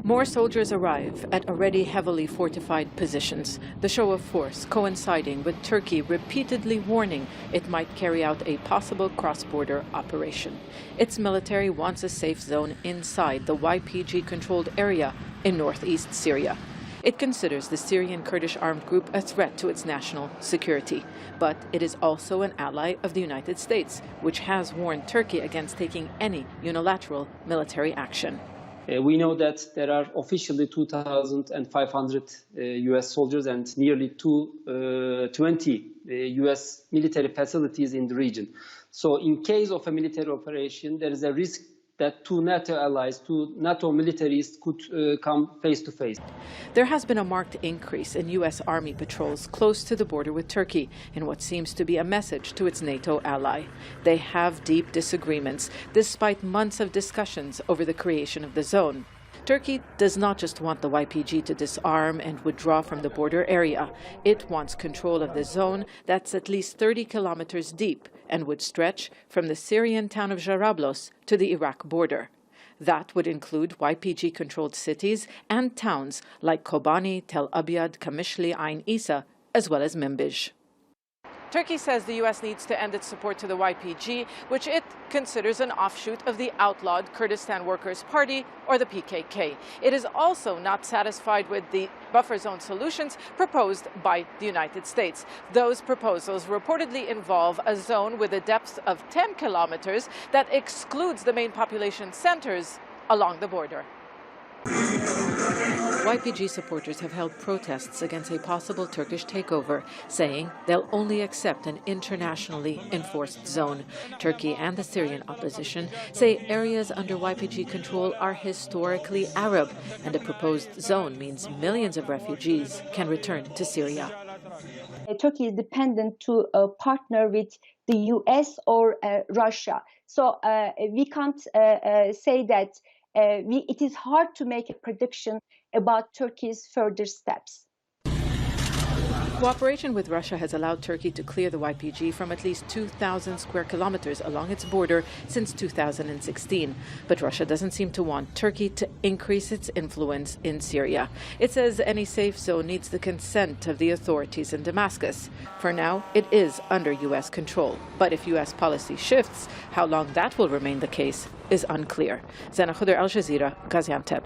More soldiers arrive at already heavily fortified positions, the show of force coinciding with Turkey repeatedly warning it might carry out a possible cross-border operation. Its military wants a safe zone inside the YPG-controlled area in northeast Syria. It considers the Syrian Kurdish armed group a threat to its national security, but it is also an ally of the United States, which has warned Turkey against taking any unilateral military action. We know that there are officially 2,500 U.S. soldiers and nearly 20 U.S. military facilities in the region. So in case of a military operation, there is a risk that two NATO allies, two NATO militaries could come face to face. There has been a marked increase in U.S. Army patrols close to the border with Turkey in what seems to be a message to its NATO ally. They have deep disagreements, despite months of discussions over the creation of the zone. Turkey does not just want the YPG to disarm and withdraw from the border area. It wants control of the zone that's at least 30 kilometers deep and would stretch from the Syrian town of Jarablos to the Iraq border. That would include YPG-controlled cities and towns like Kobani, Tel Abyad, Kamishli, Ain Isa, as well as Manbij. Turkey says the U.S. needs to end its support to the YPG, which it considers an offshoot of the outlawed Kurdistan Workers' Party, or the PKK. It is also not satisfied with the buffer zone solutions proposed by the United States. Those proposals reportedly involve a zone with a depth of 10 kilometers that excludes the main population centers along the border. YPG supporters have held protests against a possible Turkish takeover, saying they'll only accept an internationally enforced zone. Turkey and the Syrian opposition say areas under YPG control are historically Arab, and a proposed zone means millions of refugees can return to Syria. Turkey is dependent to partner with the US or Russia. So we can't say that it is hard to make a prediction about Turkey's further steps. Cooperation with Russia has allowed Turkey to clear the YPG from at least 2,000 square kilometers along its border since 2016. But Russia doesn't seem to want Turkey to increase its influence in Syria. It says any safe zone needs the consent of the authorities in Damascus. For now, it is under U.S. control. But if U.S. policy shifts, how long that will remain the case is unclear. Zana Khuder, Al Jazeera, Gaziantep.